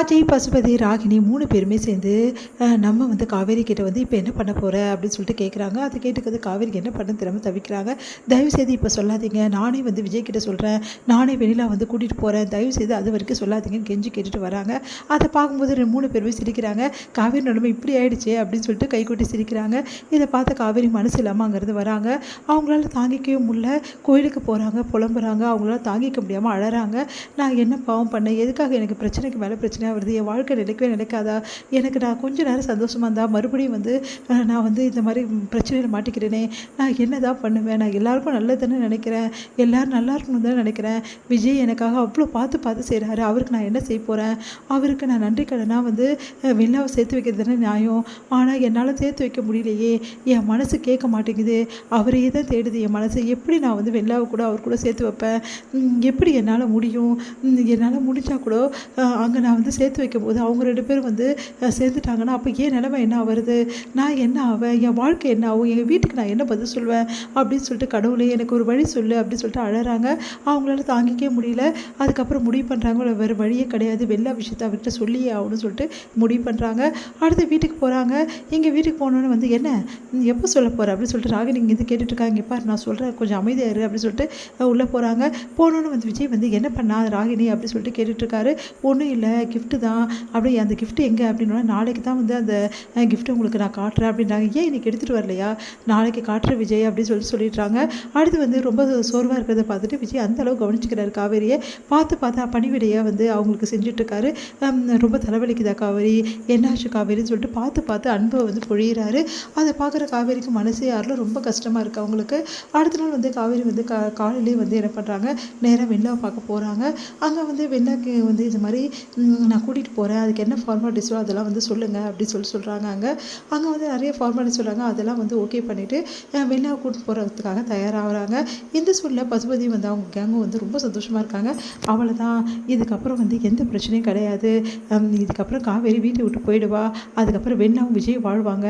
அஜய், பசுபதி, ராகினி 3 பேருமே சேர்ந்து நம்ம வந்து காவேரி கிட்ட வந்து இப்போ என்ன பண்ண போகிற அப்படின்னு சொல்லிட்டு கேட்குறாங்க. அது கேட்டுக்கிறது காவேரிக்கு என்ன பண்ண தெரியாமல் தவிக்கிறாங்க. தயவுசெய்து இப்போ சொல்லாதீங்க, நானே வந்து விஜய் கிட்ட சொல்கிறேன், நானே வெளியில் வந்து கூட்டிகிட்டு போகிறேன், தயவுசெய்து அது வரைக்கும் சொல்லாதீங்கன்னு கெஞ்சி கேட்டுட்டு வராங்க. அதை பார்க்கும்போது 3 பேருமே சிரிக்கிறாங்க. காவேரி நிலைமை இப்படி ஆயிடுச்சு அப்படின்னு சொல்லிட்டு கைகொட்டி சிரிக்கிறாங்க. இதை பார்த்த காவேரி மனசு இல்லாமல் அங்கேருந்து வராங்க. அவங்களால தாங்கிக்கவே முடியல. கோயிலுக்கு போகிறாங்க, புலம்புறாங்க. அவங்களால தாங்கிக்க முடியாமல் அழறாங்க. நான் என்ன பாவம் பண்ணேன், எதுக்காக எனக்கு பிரச்சனைக்கு மேலே பிரச்சனை வருது, என் வாழ்க்கை நினைக்கவே நினைக்காதா, எனக்கு நான் கொஞ்ச நேரம் சந்தோஷமாக இருந்தால் மறுபடியும் வந்து நான் வந்து இந்த மாதிரி பிரச்சனையில் மாட்டிக்கிறேனே, நான் என்ன தான் பண்ணுவேன், நான் எல்லாருக்கும் நல்லது தானே நினைக்கிறேன், எல்லோரும் நல்லா இருக்கணும் தானே நினைக்கிறேன், விஜய் எனக்காக அவ்வளோ பார்த்து பார்த்து செய்கிறாரு, அவருக்கு நான் என்ன செய்ய போகிறேன், அவருக்கு நான் நன்றி கடனாக வந்து வெள்ளாவை சேர்த்து வைக்கிறது தானே நியாயம், ஆனால் என்னால் சேர்த்து வைக்க முடியலையே, என் மனசு கேட்க மாட்டேங்குது, அவரையே தான் தேடுது என் மனசு, எப்படி நான் வந்து வெள்ளாவை கூட அவர் கூட சேர்த்து வைப்பேன், எப்படி என்னால் முடியும், என்னால் முடிஞ்சால் கூட அங்கே நான் வந்து சேர்த்து வைக்கும்போது அவங்க 2 பேரும் வந்து சேர்ந்துட்டாங்கன்னா அப்போ ஏன் நிலைமை என்ன வருது, நான் என்ன ஆவேன், என் வாழ்க்கை என்ன ஆகும், எங்கள் வீட்டுக்கு நான் என்ன பதில் சொல்வேன் அப்படின்னு சொல்லிட்டு கடவுளே எனக்கு ஒரு வழி சொல்லு அப்படின்னு சொல்லிட்டு அழறாங்க. அவங்களால தாங்கிக்கவே முடியல. அதுக்கப்புறம் முடிவு பண்ணுறாங்க, வேறு வழியே கிடையாது, வெள்ளா விஷயத்தை அவர்கிட்ட சொல்லியே ஆகணும்னு சொல்லிட்டு முடிவு பண்ணுறாங்க. அடுத்து வீட்டுக்கு போகிறாங்க. இங்கே வீட்டுக்கு போனோன்னு வந்து என்ன எப்போ சொல்ல போகிற அப்படின்னு சொல்லிட்டு ராகினி இங்கேருந்து கேட்டுட்ருக்காங்க. இங்கே பாரு நான் சொல்கிறேன், கொஞ்சம் அமைதியாக இரு அப்படின்னு சொல்லிட்டு உள்ளே போகிறாங்க. போனோன்னு வந்து விஜய் வந்து என்ன பண்ணா ராகினி அப்படின்னு சொல்லிட்டு கேட்டுட்ருக்காரு. ஒன்றும் இல்லை, கிஃப்ட்டு தான், அப்படி அந்த கிஃப்ட்டு எங்கே அப்படின்னா நாளைக்கு தான் வந்து அந்த கிஃப்ட்டு உங்களுக்கு நான் காட்டுறேன் அப்படின்றாங்க. ஏன் இன்றைக்கி எடுத்துகிட்டு வரலையா, நாளைக்கு காட்டுற விஜய் அப்படின்னு சொல்லிடுறாங்க. அடுத்து வந்து ரொம்ப சோர்வாக இருக்கிறத பார்த்துட்டு விஜய் அந்தளவு கவனிச்சுக்கிறாரு காவேரியை. பார்த்து பணிவிடையாக வந்து அவங்களுக்கு செஞ்சிட்ருக்காரு. ரொம்ப தலைவலிக்குதா காவேரி, என்னாச்சு காவேரின்னு சொல்லிட்டு பார்த்து அன்பை வந்து பொழியிறாரு. அதை பார்க்குற காவேரிக்கு மனசே யாரில் ரொம்ப கஷ்டமாக இருக்குது அவங்களுக்கு. அடுத்த நாள் வந்து காவேரி வந்து காலையிலே வந்து என்ன பண்ணுறாங்க, நேராக வெள்ளாவை பார்க்க போகிறாங்க. அங்கே வந்து வெள்ளாக்கு வந்து இது மாதிரி நான் கூட்டிகிட்டு போகிறேன், அதுக்கு என்ன ஃபார்மாலிட்டிஸோ அதெல்லாம் வந்து சொல்லுங்கள் அப்படின்னு சொல்கிறாங்க. அங்கே வந்து நிறைய ஃபார்மாலிட்டிஸ் சொல்கிறாங்க. அதெல்லாம் வந்து ஓகே பண்ணிவிட்டு வெள்ளாவை கூட்டிட்டு போகிறதுக்காக தயாராகிறாங்க. இந்த சூழ்நிலை பசுபதி வந்து அவங்க கேங்கும் வந்து ரொம்ப சந்தோஷமாக இருக்காங்க. அவளை தான், இதுக்கப்புறம் வந்து எந்த பிரச்சனையும் கிடையாது, இதுக்கப்புறம் காவேரி வீட்டை விட்டு போயிடுவா, அதுக்கப்புறம் வெள்ளாவும் விஜய் வாழ்வாங்க,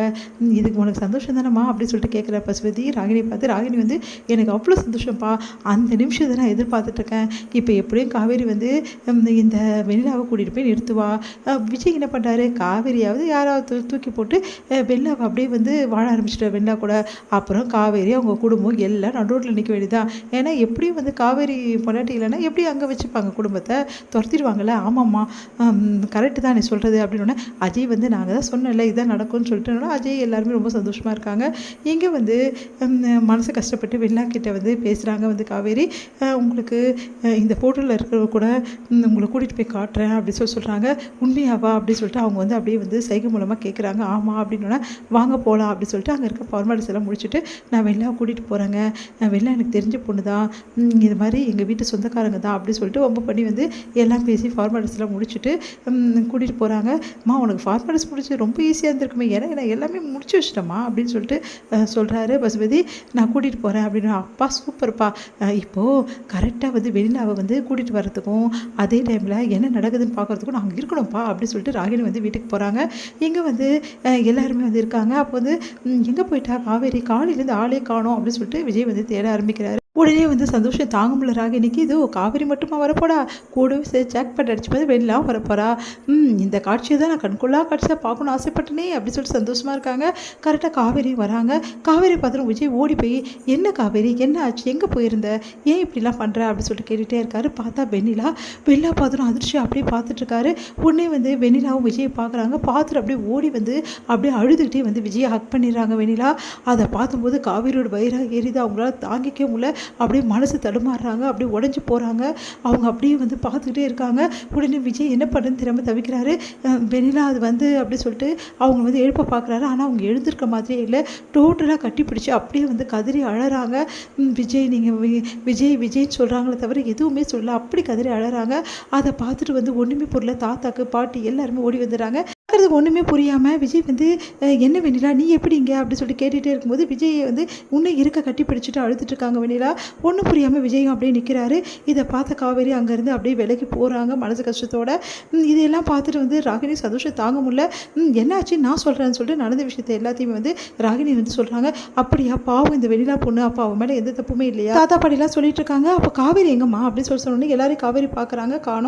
இதுக்கு உனக்கு சந்தோஷம் தானம்மா அப்படின்னு சொல்லிட்டு கேட்குற பசுபதி ராகினி பார்த்து, ராகினி வந்து எனக்கு அவ்வளோ சந்தோஷம்ப்பா, அந்த நிமிஷத்தை நான் எதிர்பார்த்துட்ருக்கேன், இப்போ எப்படியும் காவேரி வந்து இந்த வெள்ளாவை கூட்டிகிட்டு போய் நிறுத்துவா, விஜய் என்ன பண்ணுறாரு, காவேரியாவது யாராவது தூக்கி போட்டு வெள்ளாவை அப்படியே வந்து வாழ ஆரம்பிச்சிட்டார் வெள்ளா கூட, அப்புறம் காவேரி அவங்க குடும்பம் எல்லாம் நடுரோட்டில் நிற்க வேண்டியதான், ஏன்னா எப்படியும் வந்து காவேரி பொண்டாட்டி இல்லைன்னா எப்படி அங்கே வச்சுப்பாங்க, குடும்பத்தை துரத்திடுவாங்கள்ல. ஆமாம்மா கரெக்டு தான் நீ சொல்கிறது அப்படின்னோடனே அஜய் வந்து நாங்கள் தான் சொன்னல இதான் நடக்கும்னு சொல்லிட்டு அஜய் எல்லாருமே ரொம்ப சந்தோஷமாக இருக்காங்க. இங்கே வந்து மனசு கஷ்டப்பட்டு வெள்ளா கிட்ட வந்து பேசுகிறாங்க வந்து காவேரி, உங்களுக்கு இந்த போர்ட்டலில் இருக்கிறவங்க கூட உங்களை கூட்டிகிட்டு போய் காட்டுறேன் அப்படி சொல்கிறாங்க. உண்மையாவா அப்படின்னு சொல்லிட்டு அவங்க வந்து அப்படியே வந்து சைகை மூலமாக கேட்குறாங்க. ஆமாம் அப்படின்னா வாங்க போகலாம் அப்படின்னு சொல்லிட்டு அங்கே இருக்க ஃபார்மாலிட்டிஸ் எல்லாம் முடிச்சுட்டு நான் வெள்ளாவை கூட்டிகிட்டு போகிறேங்க, வெள்ளா எனக்கு தெரிஞ்ச பொண்ணு தான், இது மாதிரி எங்கள் வீட்டு சொந்தக்காரங்க தான் அப்படின்னு சொல்லிட்டு ரொம்ப பண்ணி வந்து எல்லாம் பேசி ஃபார்மாலிட்டிஸ் எல்லாம் முடிச்சுட்டு கூட்டிகிட்டு போகிறாங்க. அம்மா உனக்கு ஃபார்மாலிட்டிஸ் முடிச்சு ரொம்ப ஈஸியாக இருந்திருக்குமே, ஏன்னா நான் எல்லாமே முடிச்சு வச்சிட்டேம்மா அப்படின்னு சொல்லிட்டு சொல்கிறாரு பசுபதி. நான் கூட்டிகிட்டு போகிறேன் அப்படின்னு. அப்பா சூப்பர்ப்பா, இப்போது கரெக்டாக வந்து வெள்ளாவை வந்து கூட்டிகிட்டு வர்றதுக்கும் அதே டைமில் என்ன நடக்குதுன்னு பார்க்குறதுக்கும் நாங்கள் இருக்கணும்ப்பா அப்படின்னு சொல்லிட்டு ராகினி வந்து வீட்டுக்கு போகிறாங்க. இங்கே வந்து எல்லாருமே வந்து இருக்காங்க. அப்போ வந்து எங்கே போயிட்டா காவேரி, காலையிலேருந்து ஆளே காணோம் அப்படின்னு சொல்லிட்டு விஜய் வந்து தேட ஆரம்பிக்கிறாரு. உடனே வந்து சந்தோஷம் தாங்க முடியல ராகினிக்கு, இதோ காவேரி மட்டுமா வரப்போடா, கூடவே ஜாக்பாட் அடிச்சு போது வெளிலாம் வரப்போறா, இந்த காட்சியை தான் நான் கண்கொள்ளா காட்சியாக பார்க்கணும்னு ஆசைப்பட்டனே அப்படின்னு சொல்லிட்டு சந்தோஷமாக இருக்காங்க. கரெக்டாக காவேரி வராங்க. காவேரி பார்த்துட்டு விஜய் ஓடி போய் என்ன காவேரி என்ன ஆச்சு, எங்கே போயிருந்த, ஏன் இப்படிலாம் பண்ணுற அப்படின்னு சொல்லிட்டு கேட்டுகிட்டே இருக்காரு. பார்த்தா வெண்ணிலா பார்த்துடும் அதிர்ச்சி அப்படியே பார்த்துட்ருக்காரு. உடனே வந்து வெண்ணிலாவும் விஜயை பார்க்குறாங்க. பார்த்துட்டு அப்படியே ஓடி வந்து அப்படியே அழுதுகிட்டே வந்து விஜயை ஹக் பண்ணிடுறாங்க வெண்ணிலா. அதை பார்க்கும்போது காவேரியோட வயிறாக ஏறிது, அவங்களால தாங்கிக்கவே முடியல, அப்படியே மனசு தடுமாறுறாங்க, அப்படியே உடஞ்சி போகிறாங்க. அவங்க அப்படியே வந்து பார்த்துக்கிட்டே இருக்காங்க. உடனே விஜய் என்ன பண்ணுன்னு தெரியாமல் தவிக்கிறாரு. வெண்ணிலா அது வந்து அப்படி சொல்லிட்டு அவங்க வந்து எழுப்ப பார்க்குறாரு. ஆனால் அவங்க எழுந்திருக்க மாதிரியே இல்லை, டோட்டலாக கட்டி பிடிச்சி அப்படியே வந்து கதறி அழறாங்க. விஜய் நீங்கள் விஜய்ன்னு சொல்கிறாங்களே தவிர எதுவுமே சொல்ல, அப்படி கதறி அழறாங்க. அதை பார்த்துட்டு வந்து ஒன்றுமே புரியல, தாத்தாக்கு பாட்டி எல்லாருமே ஓடி வந்துடுறாங்க. ஒன்றுமே புரியாமல் விஜய் வந்து என்ன வெண்ணிலா நீ எப்படி இங்கே அப்படி சொல்லிட்டு கேட்டுகிட்டே இருக்கும்போது விஜய் வந்து இன்னும் இருக்க கட்டி பிடிச்சிட்டு அழுதுட்டு இருக்காங்க வெண்ணிலா. ஒன்றும் புரியாமல் விஜயும் அப்படியே நிற்கிறாரு. இதை பார்த்த காவேரி அங்கேருந்து அப்படியே விலகி போகிறாங்க மனசு கஷ்டத்தோட. இதையெல்லாம் பார்த்துட்டு வந்து ராகினி சந்தோஷம் தாங்க முடியல. என்னாச்சு நான் சொல்கிறேன்னு சொல்லிட்டு நடந்த விஷயத்தை எல்லாத்தையுமே வந்து ராகினி வந்து சொல்கிறாங்க. அப்படியா பாவம் இந்த வெண்ணிலா பொண்ணு, அப்போ அவன் மேலே எந்த தப்புமே இல்லையா, தாத்தா பாட்டிலாம் சொல்லிட்டு இருக்காங்க. அப்போ காவேரி எங்கம்மா அப்படின்னு சொல்லி சொன்னோன்னே எல்லாரையும் காவேரி பார்க்குறாங்க, காணோம்.